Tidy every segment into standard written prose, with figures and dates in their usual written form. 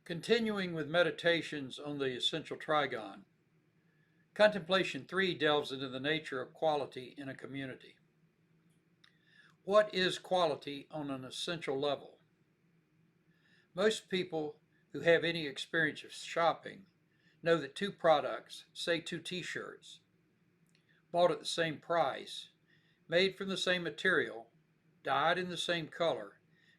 Continuing with meditations on the Essential Trigon, Contemplation 3 delves into the nature of quality in a community. What is quality on an essential level? Most people who have any experience of shopping know that two products, say two t-shirts, bought at the same price, made from the same material, dyed in the same color,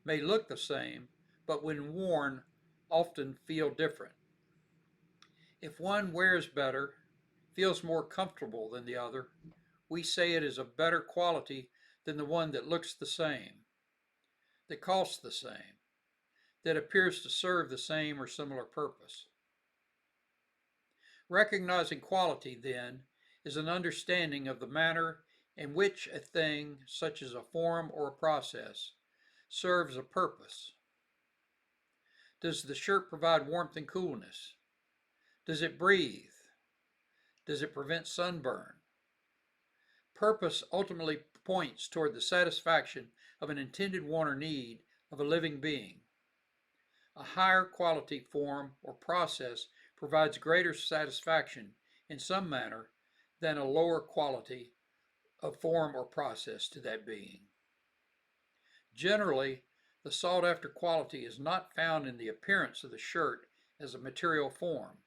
may look the same, but when worn, often feel different. If one wears better, feels more comfortable than the other, we say it is of better quality than the one that looks the same, that costs the same, that appears to serve the same or similar purpose. Recognizing quality, then, is an understanding of the manner in which a thing, such as a form or a process, serves a purpose. Does the shirt provide warmth and coolness? Does it breathe? Does it prevent sunburn? Purpose ultimately points toward the satisfaction of an intended want or need of a living being. A higher quality form or process provides greater satisfaction in some manner than a lower quality of form or process to that being. Generally, the sought after quality is not found in the appearance of the shirt as a material form.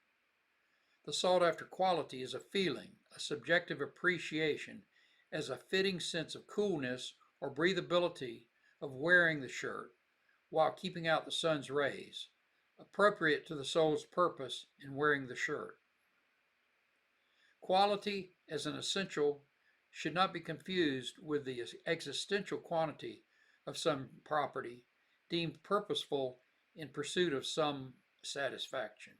The sought after quality is a feeling, a subjective appreciation as a fitting sense of coolness or breathability of wearing the shirt while keeping out the sun's rays, appropriate to the soul's purpose in wearing the shirt. Quality as an essential should not be confused with the existential quantity of some property deemed purposeful in pursuit of some satisfaction.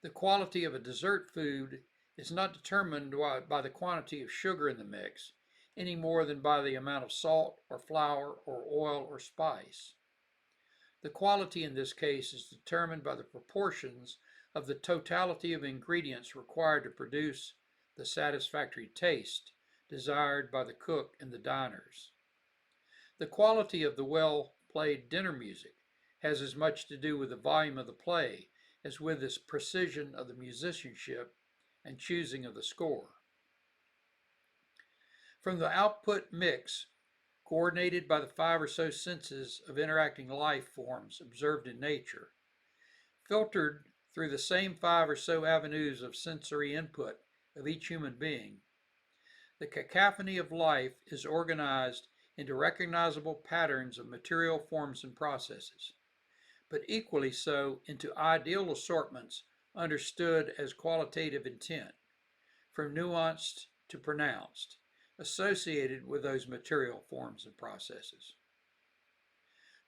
The quality of a dessert food is not determined by the quantity of sugar in the mix, any more than by the amount of salt or flour or oil or spice. The quality in this case is determined by the proportions of the totality of ingredients required to produce the satisfactory taste desired by the cook and the diners. The quality of the well-played dinner music has as much to do with the volume of the play as with the precision of the musicianship and choosing of the score. From the output mix, coordinated by the 5 or so senses of interacting life forms observed in nature, filtered through the same 5 or so avenues of sensory input of each human being, the cacophony of life is organized into recognizable patterns of material forms and processes, but equally so into ideal assortments understood as qualitative intent, from nuanced to pronounced, associated with those material forms and processes.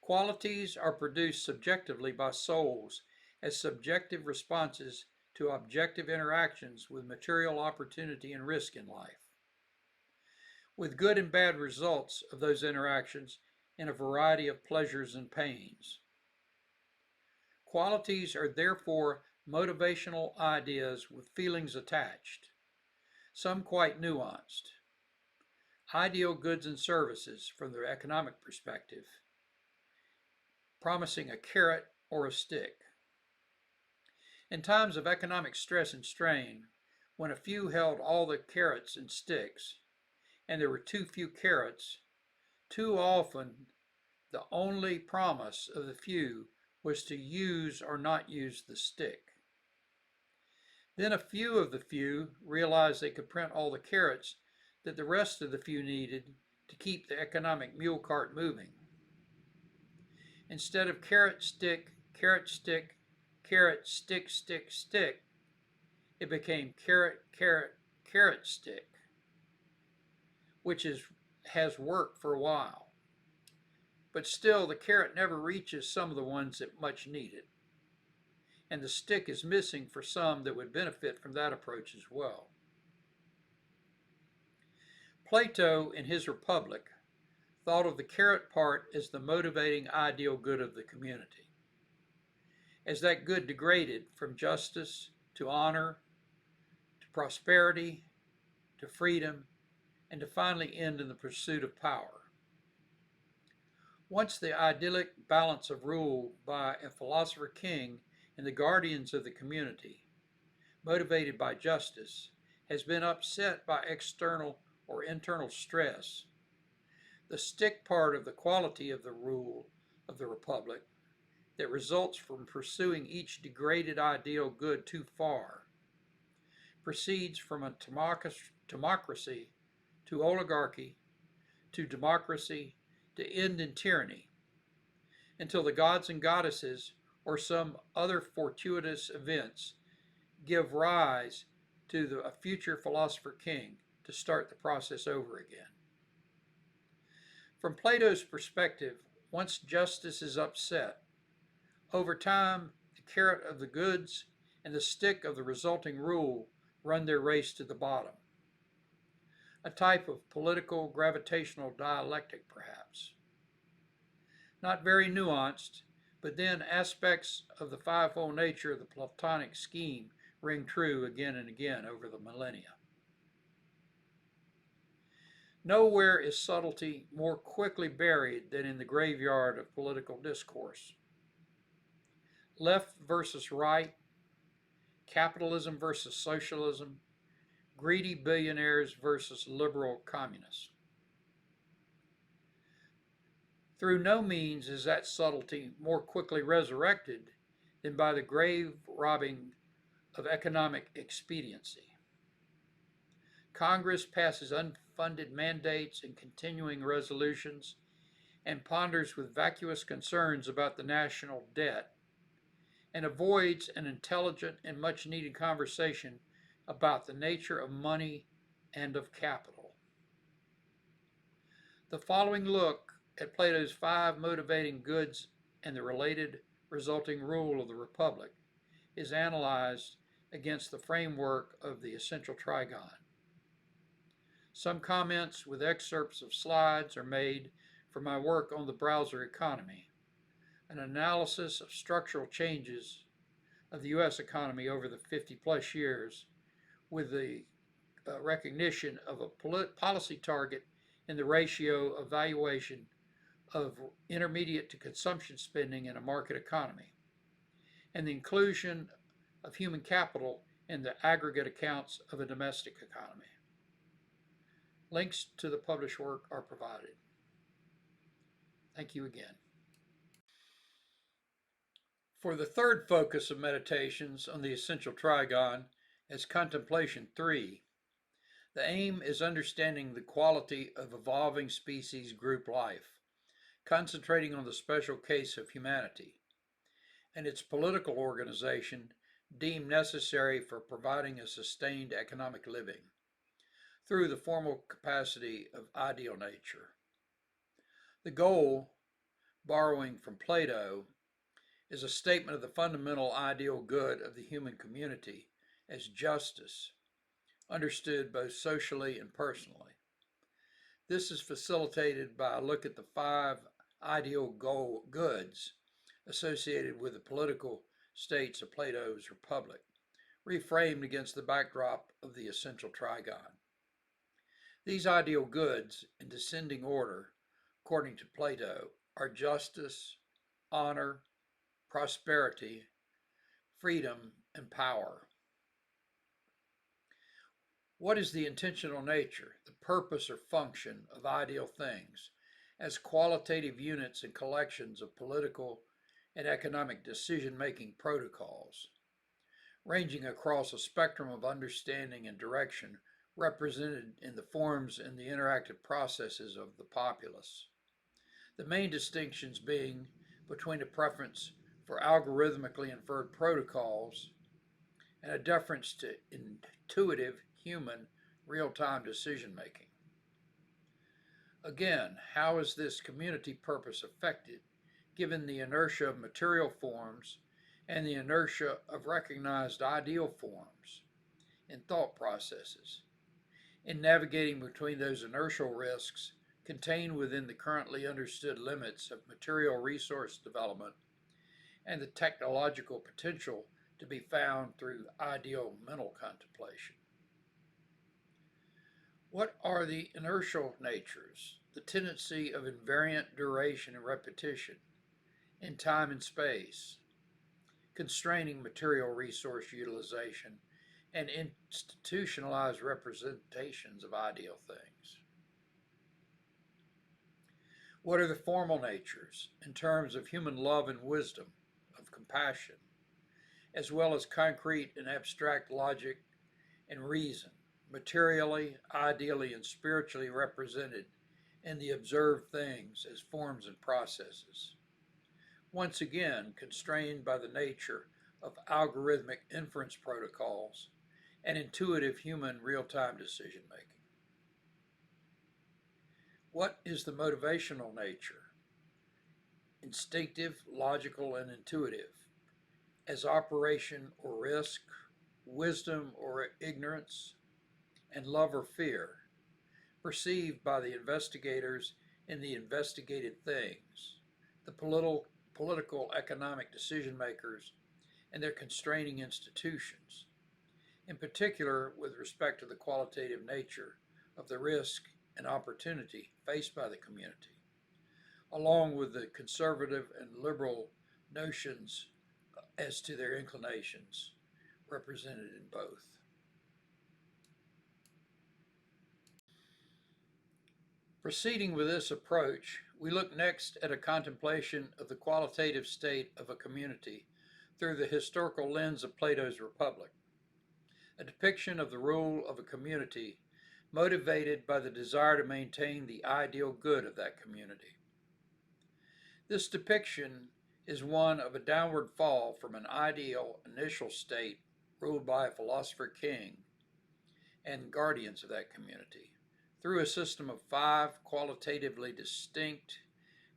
Qualities are produced subjectively by souls as subjective responses to objective interactions with material opportunity and risk in life, with good and bad results of those interactions in a variety of pleasures and pains. Qualities are therefore motivational ideas with feelings attached, some quite nuanced. Ideal goods and services from the economic perspective, promising a carrot or a stick. In times of economic stress and strain, when a few held all the carrots and sticks, and there were too few carrots, too often the only promise of the few was to use or not use the stick. Then a few of the few realized they could print all the carrots that the rest of the few needed to keep the economic mule cart moving. Instead of carrot, stick, carrot, stick, carrot, stick, stick, stick, it became carrot, carrot, carrot, stick, which has worked for a while. But still, the carrot never reaches some of the ones that much need it. And the stick is missing for some that would benefit from that approach as well. Plato, in his Republic, thought of the carrot part as the motivating ideal good of the community. As that good degraded from justice to honor, to prosperity, to freedom, and to finally end in the pursuit of power. Once the idyllic balance of rule by a philosopher king and the guardians of the community, motivated by justice, has been upset by external or internal stress, the stick part of the quality of the rule of the republic that results from pursuing each degraded ideal good too far proceeds from a democracy to oligarchy to democracy to end in tyranny until the gods and goddesses or some other fortuitous events give rise to a future philosopher king to start the process over again. From Plato's perspective, once justice is upset, over time the carrot of the goods and the stick of the resulting rule run their race to the bottom. A type of political gravitational dialectic, perhaps. Not very nuanced, but then aspects of the fivefold nature of the Platonic scheme ring true again and again over the millennia. Nowhere is subtlety more quickly buried than in the graveyard of political discourse. Left versus right, capitalism versus socialism, greedy billionaires versus liberal communists. Through no means is that subtlety more quickly resurrected than by the grave robbing of economic expediency. Congress passes unfunded mandates and continuing resolutions and ponders with vacuous concerns about the national debt and avoids an intelligent and much needed conversation about the nature of money and of capital. The following look at Plato's 5 motivating goods and the related resulting rule of the Republic is analyzed against the framework of the Essential Trigon. Some comments with excerpts of slides are made from my work on the browser economy, an analysis of structural changes of the U.S. economy over the 50-plus years with the recognition of a policy target in the ratio of valuation of intermediate to consumption spending in a market economy, and the inclusion of human capital in the aggregate accounts of a domestic economy. Links to the published work are provided. Thank you again. For the third focus of meditations on the Essential Trigon as Contemplation 3, the aim is understanding the quality of evolving species group life, concentrating on the special case of humanity, and its political organization deemed necessary for providing a sustained economic living through the formal capacity of ideal nature. The goal, borrowing from Plato, is a statement of the fundamental ideal good of the human community as justice, understood both socially and personally. This is facilitated by a look at the 5 ideal goods associated with the political states of Plato's Republic, reframed against the backdrop of the Essential Trigon. These ideal goods, in descending order, according to Plato, are justice, honor, prosperity, freedom, and power. What is the intentional nature, the purpose or function of ideal things as qualitative units and collections of political and economic decision-making protocols, ranging across a spectrum of understanding and direction represented in the forms and the interactive processes of the populace? The main distinctions being between a preference for algorithmically inferred protocols and a deference to intuitive human real-time decision-making. Again, how is this community purpose affected given the inertia of material forms and the inertia of recognized ideal forms in thought processes, in navigating between those inertial risks contained within the currently understood limits of material resource development and the technological potential to be found through ideal mental contemplation? What are the inertial natures? The tendency of invariant duration and repetition in time and space, constraining material resource utilization, and institutionalized representations of ideal things. What are the formal natures in terms of human love and wisdom, of compassion, as well as concrete and abstract logic and reason, materially, ideally, and spiritually represented in the observed things as forms and processes? Once again, constrained by the nature of algorithmic inference protocols and intuitive human real-time decision making. What is the motivational nature? Instinctive, logical, and intuitive, as operation or risk, wisdom or ignorance, and love or fear, perceived by the investigators in the investigated things, the political economic decision makers, and their constraining institutions, in particular with respect to the qualitative nature of the risk and opportunity faced by the community, along with the conservative and liberal notions as to their inclinations represented in both. Proceeding with this approach, we look next at a contemplation of the qualitative state of a community through the historical lens of Plato's Republic, a depiction of the rule of a community motivated by the desire to maintain the ideal good of that community. This depiction is one of a downward fall from an ideal initial state ruled by a philosopher king and guardians of that community through a system of 5 qualitatively distinct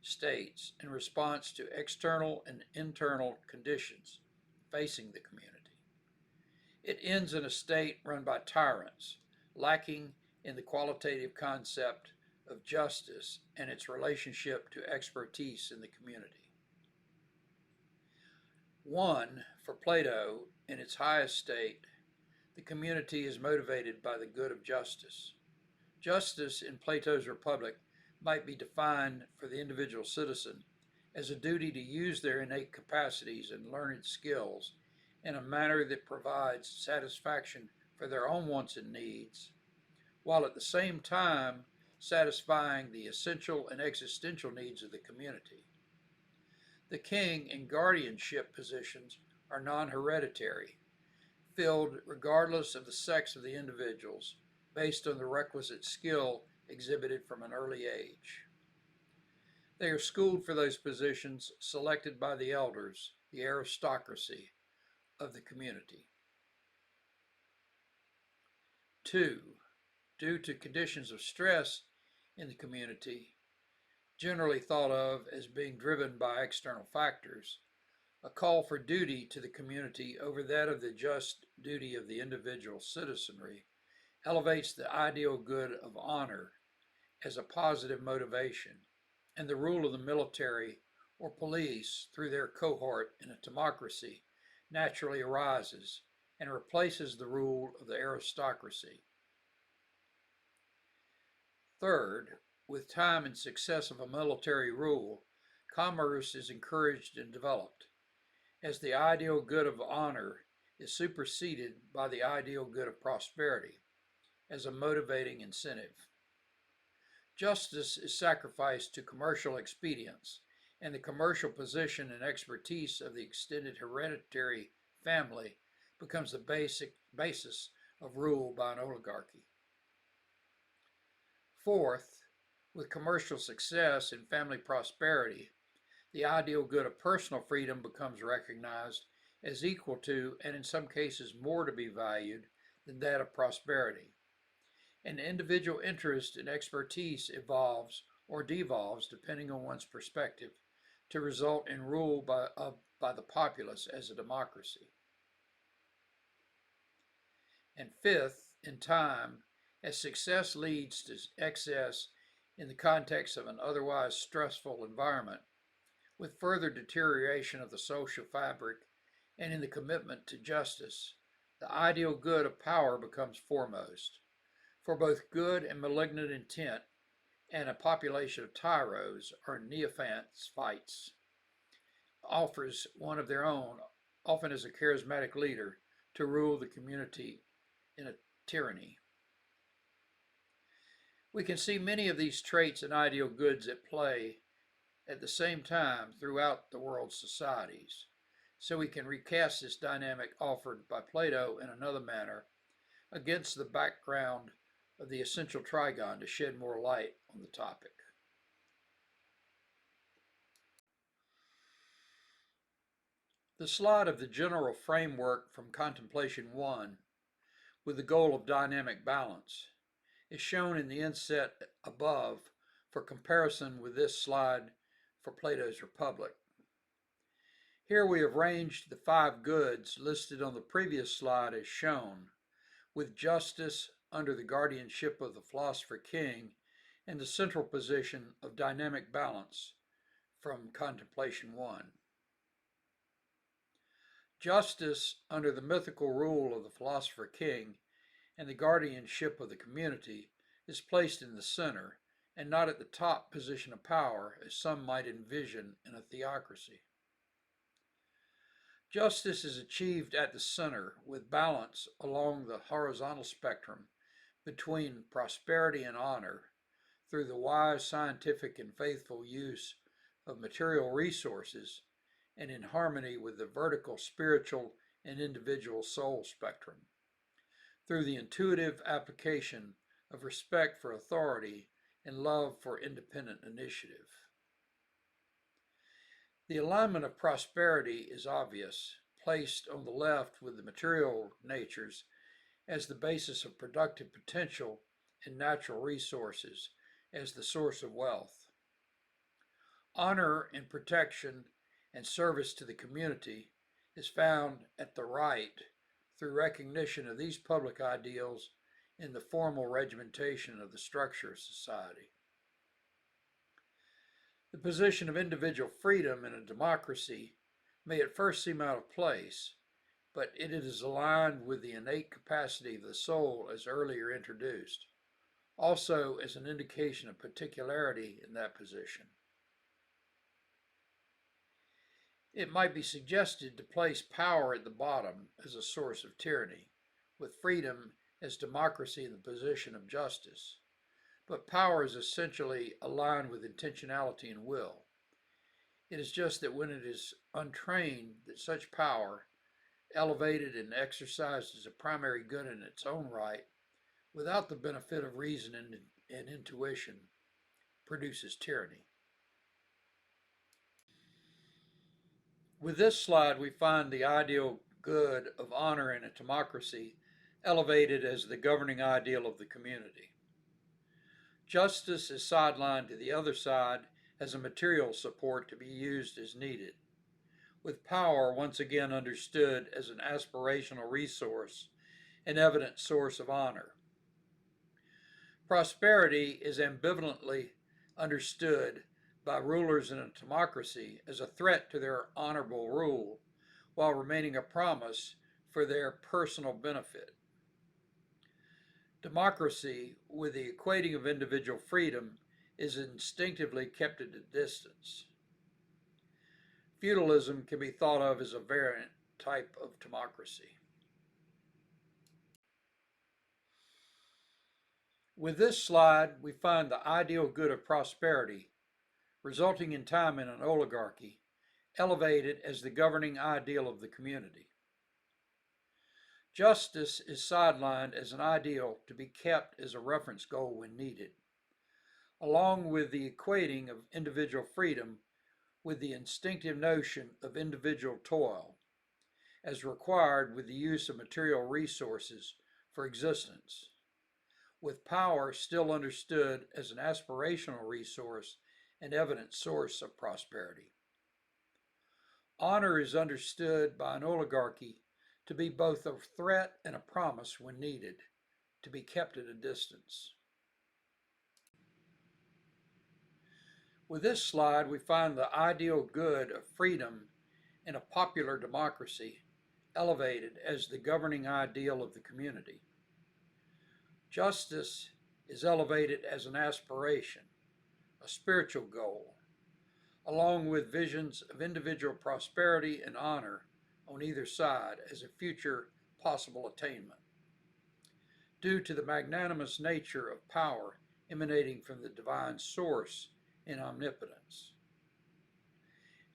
states in response to external and internal conditions facing the community. It ends in a state run by tyrants, lacking in the qualitative concept of justice and its relationship to expertise in the community. 1. For Plato, in its highest state, the community is motivated by the good of justice. Justice in Plato's Republic might be defined for the individual citizen as a duty to use their innate capacities and learned skills in a manner that provides satisfaction for their own wants and needs, while at the same time satisfying the essential and existential needs of the community. The king and guardianship positions are non-hereditary, filled regardless of the sex of the individuals, based on the requisite skill exhibited from an early age. They are schooled for those positions selected by the elders, the aristocracy of the community. 2. Due to conditions of stress in the community, generally thought of as being driven by external factors, a call for duty to the community over that of the just duty of the individual citizenry elevates the ideal good of honor as a positive motivation, and the rule of the military or police through their cohort in a democracy naturally arises and replaces the rule of the aristocracy. 3rd, with time and success of a military rule, commerce is encouraged and developed, as the ideal good of honor is superseded by the ideal good of prosperity as a motivating incentive. Justice is sacrificed to commercial expedience, and the commercial position and expertise of the extended hereditary family becomes the basis of rule by an oligarchy. 4th, with commercial success and family prosperity, the ideal good of personal freedom becomes recognized as equal to, and in some cases more to be valued, than that of prosperity. And individual interest and expertise evolves or devolves, depending on one's perspective, to result in rule by the populace as a democracy. And 5th, in time, as success leads to excess in the context of an otherwise stressful environment, with further deterioration of the social fabric and in the commitment to justice, the ideal good of power becomes foremost. for both good and malignant intent, and a population of tyros or neophytes offers one of their own, often as a charismatic leader, to rule the community in a tyranny. We can see many of these traits and ideal goods at play at the same time throughout the world's societies. So we can recast this dynamic offered by Plato in another manner against the background of the Essential Trigon to shed more light on the topic. The slide of the general framework from Contemplation 1 with the goal of dynamic balance is shown in the inset above for comparison with this slide for Plato's Republic. Here we have ranged the 5 goods listed on the previous slide as shown, with justice under the guardianship of the philosopher king and the central position of dynamic balance from Contemplation 1. Justice under the mythical rule of the philosopher king and the guardianship of the community is placed in the center and not at the top position of power as some might envision in a theocracy. Justice is achieved at the center with balance along the horizontal spectrum between prosperity and honor through the wise, scientific, and faithful use of material resources and in harmony with the vertical, spiritual, and individual soul spectrum through the intuitive application of respect for authority and love for independent initiative. The alignment of prosperity is obvious, placed on the left with the material natures as the basis of productive potential and natural resources as the source of wealth. Honor and protection and service to the community is found at the right through recognition of these public ideals in the formal regimentation of the structure of society. The position of individual freedom in a democracy may at first seem out of place, but it is aligned with the innate capacity of the soul as earlier introduced, also as an indication of particularity in that position. It might be suggested to place power at the bottom as a source of tyranny, with freedom as democracy in the position of justice. But power is essentially aligned with intentionality and will. It is just that when it is untrained, that such power, elevated and exercised as a primary good in its own right, without the benefit of reason and intuition, produces tyranny. With this slide, we find the ideal good of honor in a democracy elevated as the governing ideal of the community. Justice is sidelined to the other side as a material support to be used as needed, with power once again understood as an aspirational resource, an evident source of honor. Prosperity is ambivalently understood by rulers in a democracy as a threat to their honorable rule, while remaining a promise for their personal benefit. Democracy, with the equating of individual freedom, is instinctively kept at a distance. Feudalism can be thought of as a variant type of democracy. With this slide, we find the ideal good of prosperity, resulting in time in an oligarchy, elevated as the governing ideal of the community. Justice is sidelined as an ideal to be kept as a reference goal when needed, along with the equating of individual freedom with the instinctive notion of individual toil, as required with the use of material resources for existence, with power still understood as an aspirational resource and evident source of prosperity. Honor is understood by an oligarchy to be both a threat and a promise when needed, to be kept at a distance. With this slide, we find the ideal good of freedom in a popular democracy elevated as the governing ideal of the community. Justice is elevated as an aspiration, a spiritual goal, along with visions of individual prosperity and honor on either side as a future possible attainment, due to the magnanimous nature of power emanating from the divine source in omnipotence.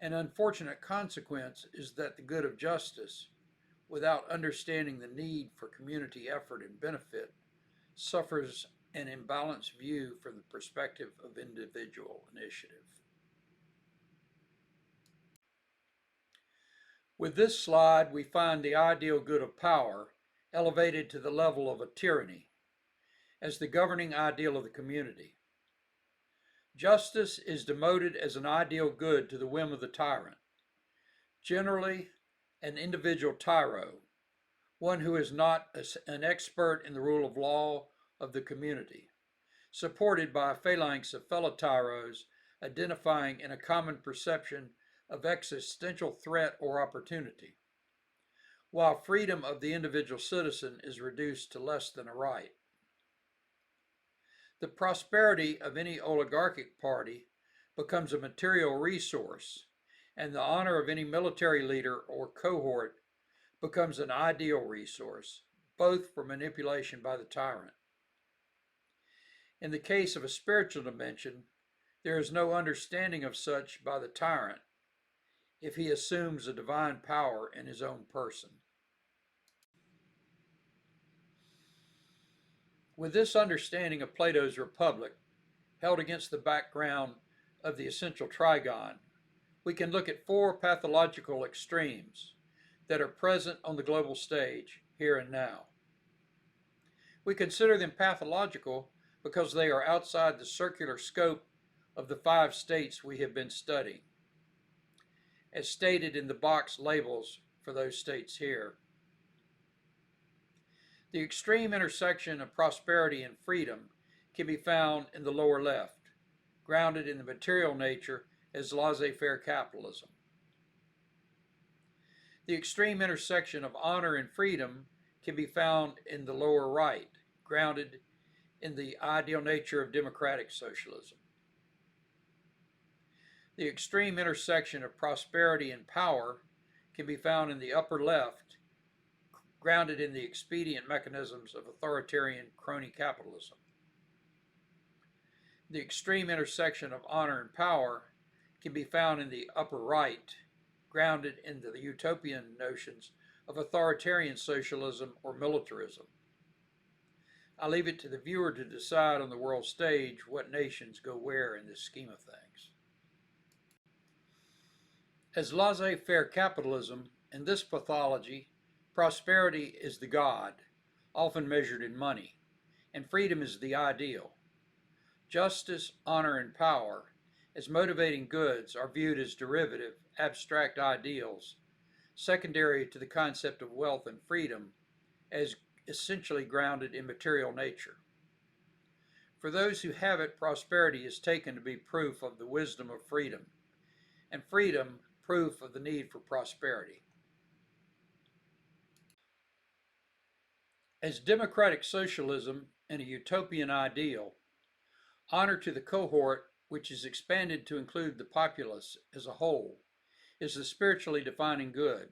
An unfortunate consequence is that the good of justice, without understanding the need for community effort and benefit, suffers an imbalanced view from the perspective of individual initiative. With this slide, we find the ideal good of power elevated to the level of a tyranny as the governing ideal of the community. Justice is demoted as an ideal good to the whim of the tyrant, generally an individual tyro, one who is not an expert in the rule of law of the community, supported by a phalanx of fellow tyros identifying in a common perception of existential threat or opportunity, while freedom of the individual citizen is reduced to less than a right. The prosperity of any oligarchic party becomes a material resource, and the honor of any military leader or cohort becomes an ideal resource, both for manipulation by the tyrant. In the case of a spiritual dimension, there is no understanding of such by the tyrant if he assumes a divine power in his own person. With this understanding of Plato's Republic held against the background of the Essential Trigon, we can look at four pathological extremes that are present on the global stage here and now. We consider them pathological because they are outside the circular scope of the 5 states we have been studying, as stated in the box labels for those states here. The extreme intersection of prosperity and freedom can be found in the lower left, grounded in the material nature as laissez-faire capitalism. The extreme intersection of honor and freedom can be found in the lower right, grounded in the ideal nature of democratic socialism. The extreme intersection of prosperity and power can be found in the upper left, grounded in the expedient mechanisms of authoritarian crony capitalism. The extreme intersection of honor and power can be found in the upper right, grounded in the utopian notions of authoritarian socialism or militarism. I leave it to the viewer to decide on the world stage what nations go where in this scheme of things. As laissez-faire capitalism, in this pathology, prosperity is the god, often measured in money, and freedom is the ideal. Justice, honor, and power, as motivating goods, are viewed as derivative, abstract ideals, secondary to the concept of wealth and freedom, as essentially grounded in material nature. For those who have it, prosperity is taken to be proof of the wisdom of freedom, and freedom proof of the need for prosperity. As democratic socialism and a utopian ideal, honor to the cohort, which is expanded to include the populace as a whole, is the spiritually defining good,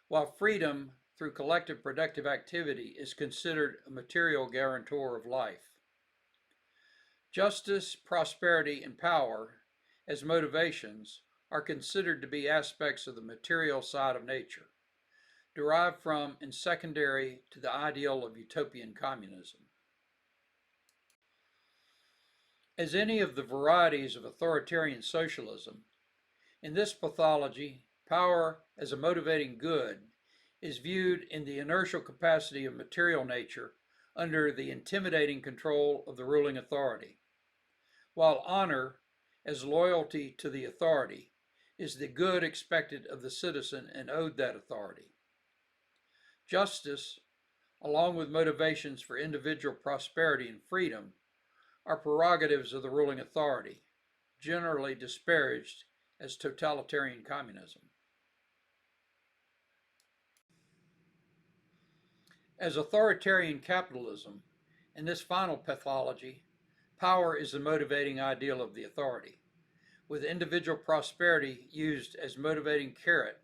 while freedom through collective productive activity is considered a material guarantor of life. Justice, prosperity, and power, as motivations, are considered to be aspects of the material side of nature, derived from and secondary to the ideal of utopian communism. As any of the varieties of authoritarian socialism, in this pathology, power as a motivating good is viewed in the inertial capacity of material nature under the intimidating control of the ruling authority, while honor, as loyalty to the authority, is the good expected of the citizen and owed that authority. Justice, along with motivations for individual prosperity and freedom, are prerogatives of the ruling authority, generally disparaged as totalitarian communism. As authoritarian capitalism, In this final pathology, power is the motivating ideal of the authority, with individual prosperity used as motivating carrot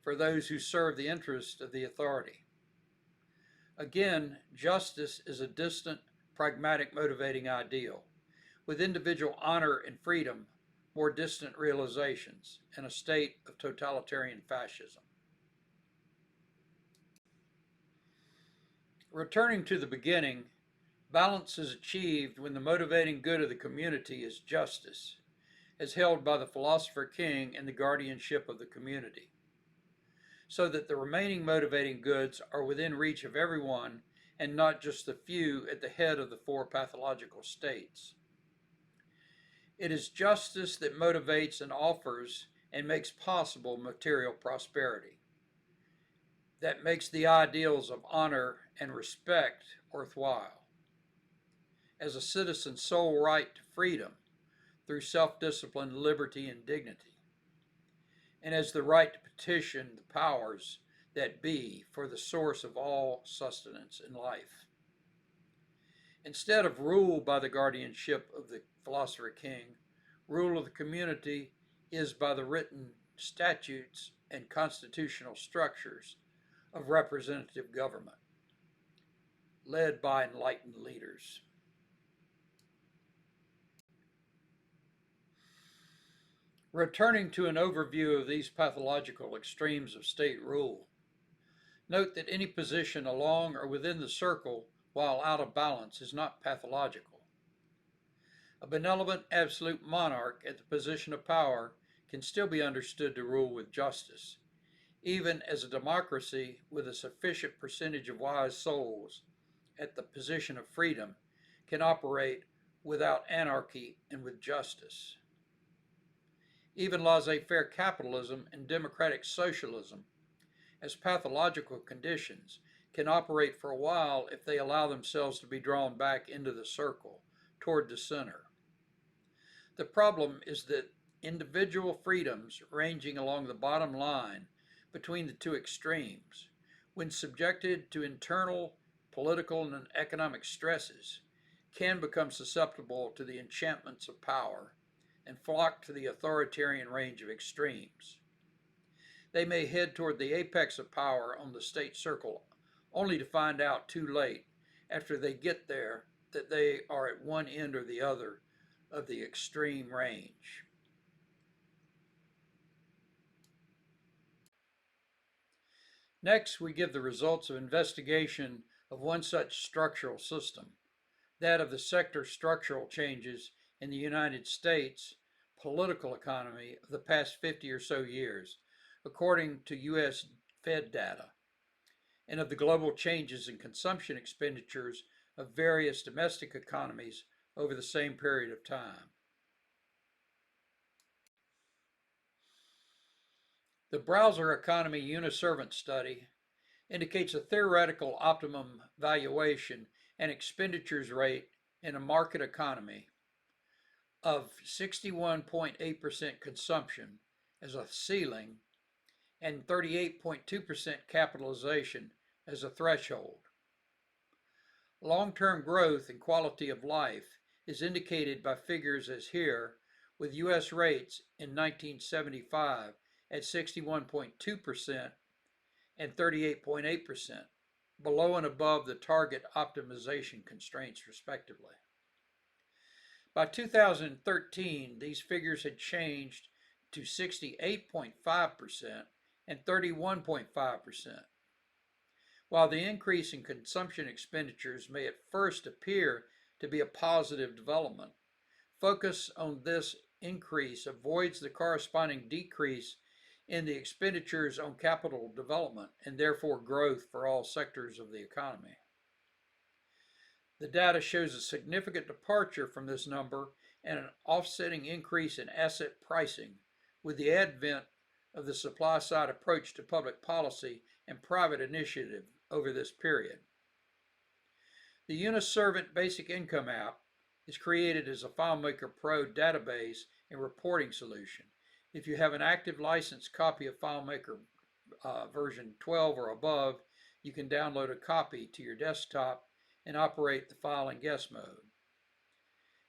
for those who serve the interests of the authority. Again, justice is a distant, pragmatic motivating ideal, with individual honor and freedom more distant realizations in a state of totalitarian fascism. Returning to the beginning, balance is achieved when the motivating good of the community is justice, as held by the philosopher king in the guardianship of the community, so that the remaining motivating goods are within reach of everyone and not just the few at the head of the four pathological states. It is justice that motivates and offers and makes possible material prosperity, that makes the ideals of honor and respect worthwhile. As a citizen's sole right to freedom through self-discipline, liberty, and dignity, and as the right to petition the powers that be for the source of all sustenance in life. Instead of rule by the guardianship of the philosopher king, rule of the community is by the written statutes and constitutional structures of representative government, led by enlightened leaders. Returning to an overview of these pathological extremes of state rule, note that any position along or within the circle while out of balance is not pathological. A benevolent absolute monarch at the position of power can still be understood to rule with justice, even as a democracy with a sufficient percentage of wise souls at the position of freedom can operate without anarchy and with justice. Even laissez-faire capitalism and democratic socialism, as pathological conditions, can operate for a while if they allow themselves to be drawn back into the circle, toward the center. The problem is that individual freedoms ranging along the bottom line between the two extremes, when subjected to internal political and economic stresses, can become susceptible to the enchantments of power and flock to the authoritarian range of extremes. They may head toward the apex of power on the state circle, only to find out too late, after they get there, that they are at one end or the other of the extreme range. Next, we give the results of investigation of one such structural system, that of the sector structural changes in the United States political economy of the past 50 or so years, according to U.S. Fed data, and of the global changes in consumption expenditures of various domestic economies over the same period of time. The browser economy uniservant study indicates a theoretical optimum valuation and expenditures rate in a market economy of 61.8% consumption as a ceiling and 38.2% capitalization as a threshold. Long-term growth and quality of life is indicated by figures as here, with U.S. rates in 1975 at 61.2% and 38.8%, below and above the target optimization constraints respectively. By 2013, these figures had changed to 68.5% and 31.5%. While the increase in consumption expenditures may at first appear to be a positive development, focus on this increase avoids the corresponding decrease in the expenditures on capital development and therefore growth for all sectors of the economy. The data shows a significant departure from this number and an offsetting increase in asset pricing with the advent of the supply-side approach to public policy and private initiative over this period. The Uniservant Basic Income app is created as a FileMaker Pro database and reporting solution. If you have an active licensed copy of FileMaker version 12 or above, you can download a copy to your desktop and operate the file and guest mode.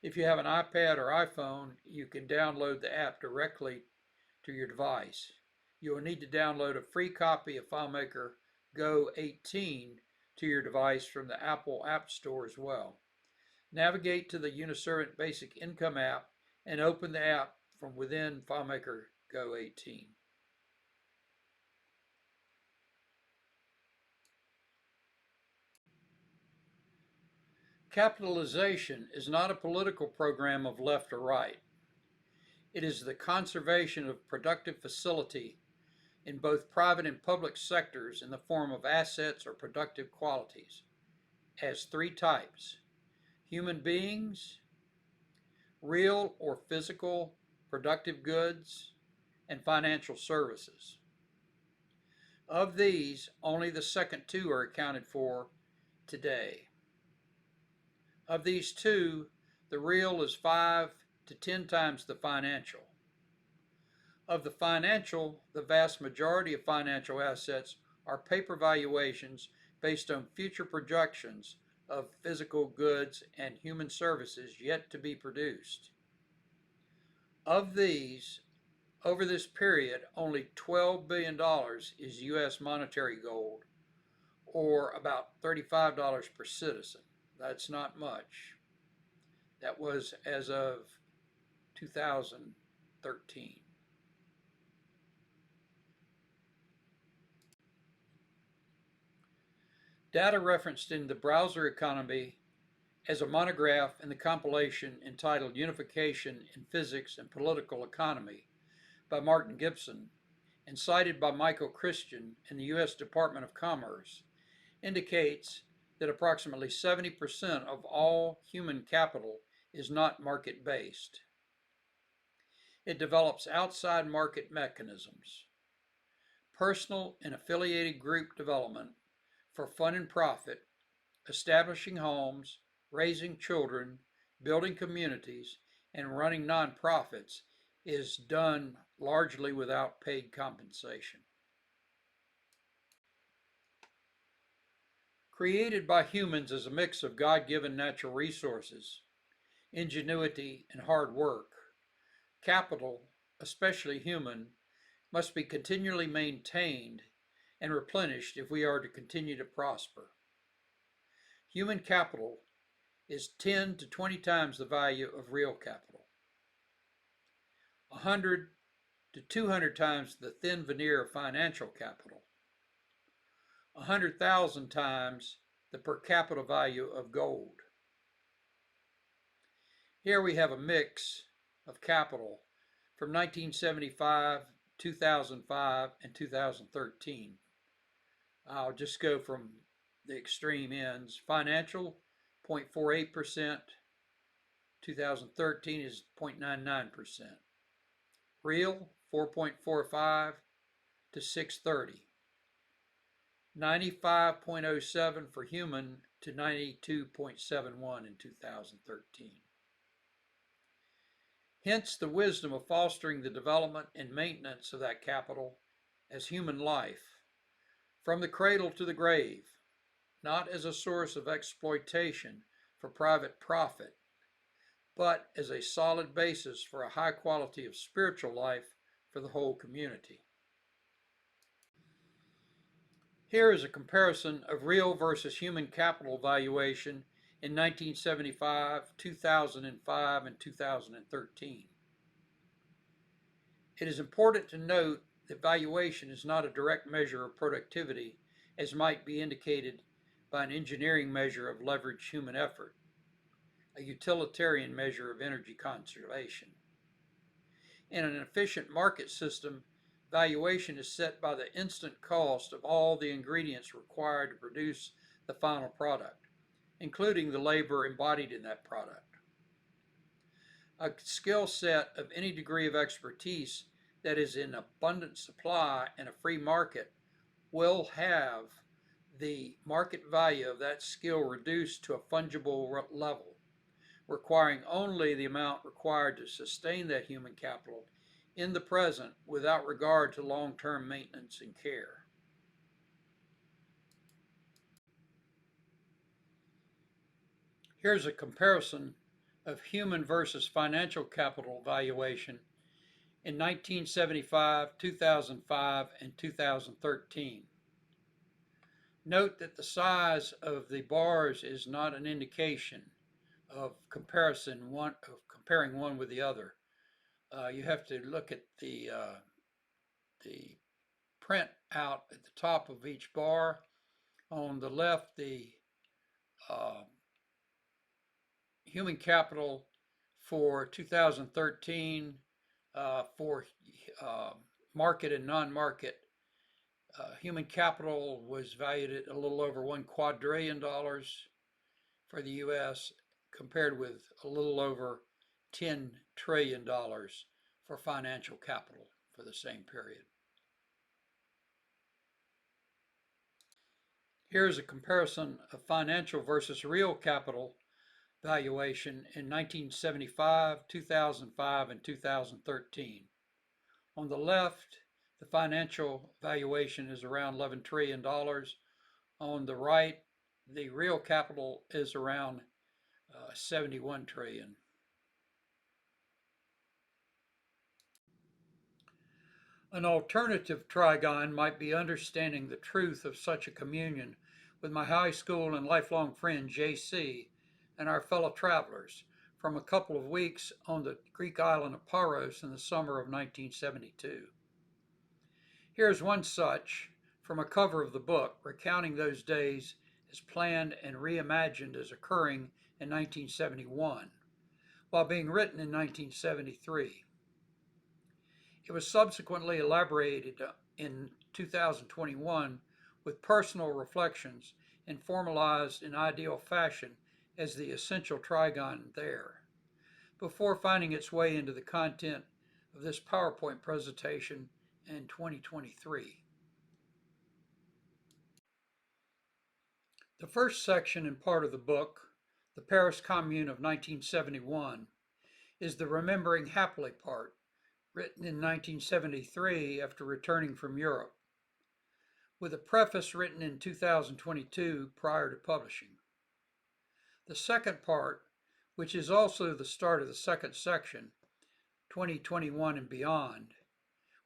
If you have an iPad or iPhone, you can download the app directly to your device. You will need to download a free copy of FileMaker Go 18 to your device from the Apple App Store as well. Navigate to the Uniservant Basic Income app and open the app from within FileMaker Go 18. Capitalization is not a political program of left or right. It is the conservation of productive facility in both private and public sectors in the form of assets or productive qualities, as three types: human beings, real or physical productive goods, and financial services. Of these, only the second two are accounted for today. Of these two, the real is 5 to 10 times the financial. Of the financial, the vast majority of financial assets are paper valuations based on future projections of physical goods and human services yet to be produced. Of these, over this period, only $12 billion is U.S. monetary gold, or about $35 per citizen. That's not much. That was as of 2013. Data referenced in the browser economy as a monograph in the compilation entitled Unification in Physics and Political Economy by Martin Gibson and cited by Michael Christian in the U.S. Department of Commerce indicates that approximately 70% of all human capital is not market-based. It develops outside market mechanisms. Personal and affiliated group development for fun and profit, establishing homes, raising children, building communities, and running nonprofits is done largely without paid compensation. Created by humans as a mix of God-given natural resources, ingenuity, and hard work, capital, especially human, must be continually maintained and replenished if we are to continue to prosper. Human capital is 10 to 20 times the value of real capital, 100 to 200 times the thin veneer of financial capital, 100,000 times the per capita value of gold. Here we have a mix of capital from 1975, 2005, and 2013. I'll just go from the extreme ends. Financial, 0.48%. 2013 is 0.99%. Real, 4.45 to 630. 95.07 for human to 92.71 in 2013. Hence the wisdom of fostering the development and maintenance of that capital as human life, from the cradle to the grave, not as a source of exploitation for private profit, but as a solid basis for a high quality of spiritual life for the whole community. Here is a comparison of real versus human capital valuation in 1975, 2005, and 2013. It is important to note that valuation is not a direct measure of productivity, as might be indicated by an engineering measure of leveraged human effort, a utilitarian measure of energy conservation. In an efficient market system, valuation is set by the instant cost of all the ingredients required to produce the final product, including the labor embodied in that product. A skill set of any degree of expertise that is in abundant supply in a free market will have the market value of that skill reduced to a fungible level, requiring only the amount required to sustain that human capital in the present without regard to long-term maintenance and care. Here's a comparison of human versus financial capital valuation in 1975, 2005, and 2013. Note that the size of the bars is not an indication of comparing one with the other. You have to look at the print out at the top of each bar. On the left, the uh, human capital for 2013 for market and non-market. Human capital was valued at a little over $1 quadrillion for the U.S., compared with a little over $10 trillion for financial capital for the same period. Here's a comparison of financial versus real capital valuation in 1975, 2005, and 2013. On the left, the financial valuation is around $11 trillion. On the right, the real capital is around 71 trillion. An alternative trigon might be understanding the truth of such a communion with my high school and lifelong friend J.C. and our fellow travelers from a couple of weeks on the Greek island of Paros in the summer of 1972. Here's one such from a cover of the book recounting those days as planned and reimagined as occurring in 1971, while being written in 1973. It was subsequently elaborated in 2021 with personal reflections and formalized in ideal fashion as the Essential Trigon there, before finding its way into the content of this PowerPoint presentation in 2023. The first section and part of the book, the Paris Commune of 1971, is the Remembering Happily part, written in 1973 after returning from Europe, with a preface written in 2022 prior to publishing. The second part, which is also the start of the second section, 2021 and beyond,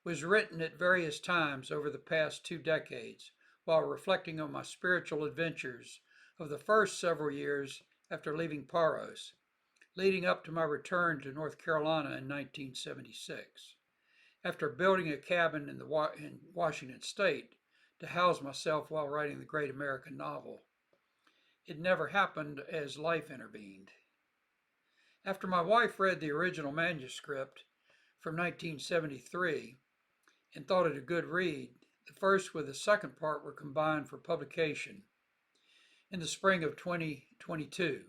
was written at various times over the past 2 decades while reflecting on my spiritual adventures of the first several years after leaving Paros, leading up to my return to North Carolina in 1976, after building a cabin in Washington State to house myself while writing the great American novel. It never happened as life intervened. After my wife read the original manuscript from 1973 and thought it a good read, the first with the second part were combined for publication in the spring of 2022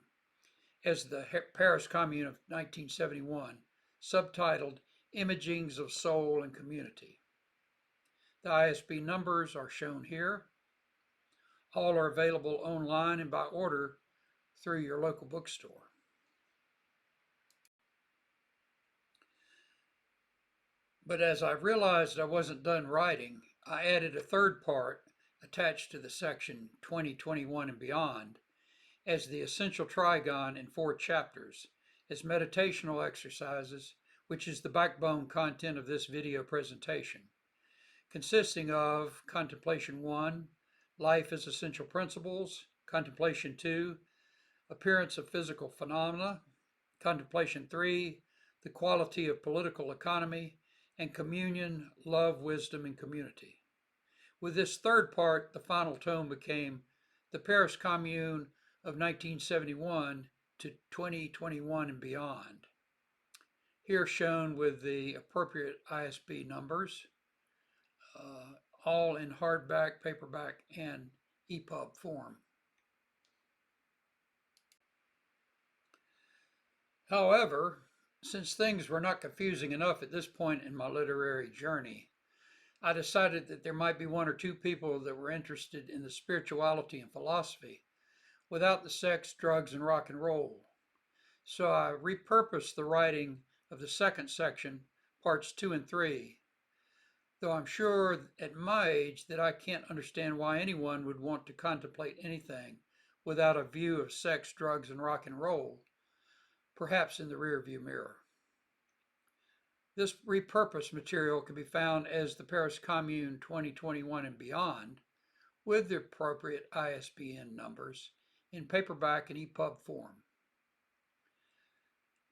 as the Paris Commune of 1971, subtitled Imagings of Soul and Community. The ISB numbers are shown here. All are available online and by order through your local bookstore. But as I realized I wasn't done writing, I added a third part attached to the section 2021 and beyond as the Essential Trigon in 4 chapters, as meditational exercises, which is the backbone content of this video presentation, consisting of Contemplation 1, Life as Essential Principles, Contemplation 2, Appearance of Physical Phenomena, Contemplation 3, The Quality of Political Economy, and Communion, Love, Wisdom, and Community. With this third part, the final tome became the Paris Commune of 1971 to 2021 and beyond. Here shown with the appropriate ISB numbers, all in hardback, paperback, and EPUB form. However, since things were not confusing enough at this point in my literary journey, I decided that there might be 1 or 2 people that were interested in the spirituality and philosophy without the sex, drugs, and rock and roll. So I repurposed the writing of the second section, parts 2 and 3, though I'm sure at my age that I can't understand why anyone would want to contemplate anything without a view of sex, drugs, and rock and roll, perhaps in the rearview mirror. This repurposed material can be found as the Paris Commune 2021 and beyond, with the appropriate ISBN numbers, in paperback and EPUB form.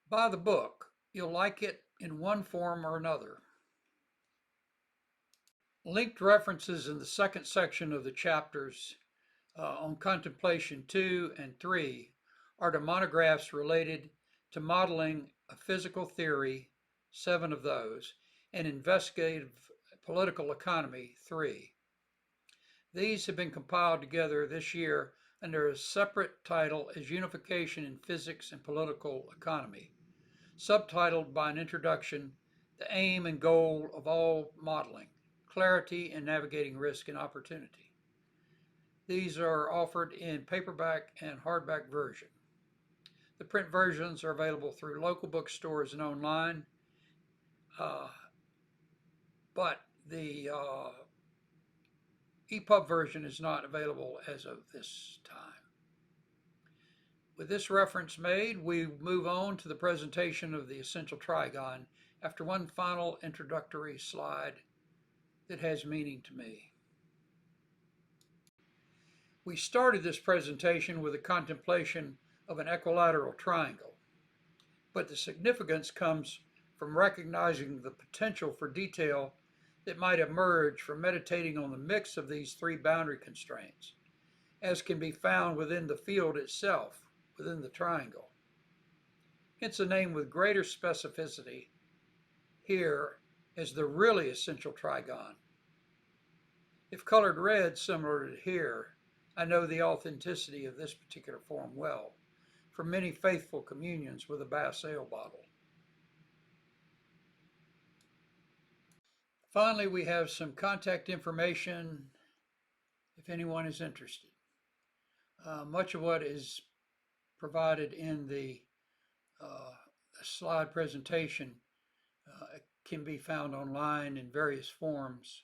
Buy the book. You'll like it in one form or another. Linked references in the second section of the chapters on Contemplation 2 and 3 are to monographs related to modeling a physical theory, 7 of those, and investigative political economy, 3. These have been compiled together this year under a separate title as Unification in Physics and Political Economy, subtitled by an introduction, The Aim and Goal of All Modeling, Clarity in Navigating Risk and Opportunity. These are offered in paperback and hardback version. The print versions are available through local bookstores and online, but the EPUB version is not available as of this time. With this reference made, we move on to the presentation of the Essential Trigon after one final introductory slide that has meaning to me. We started this presentation with a contemplation of an equilateral triangle, but the significance comes from recognizing the potential for detail that might emerge from meditating on the mix of these 3 boundary constraints, as can be found within the field itself, within the triangle. Hence the name with greater specificity here as the really essential trigon. If colored red similar to here, I know the authenticity of this particular form well, from many faithful communions with a Bass ale bottle. Finally, we have some contact information if anyone is interested. Much of what is provided in the slide presentation can be found online in various forms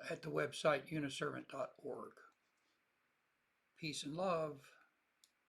at the website uniservant.org. Peace and love.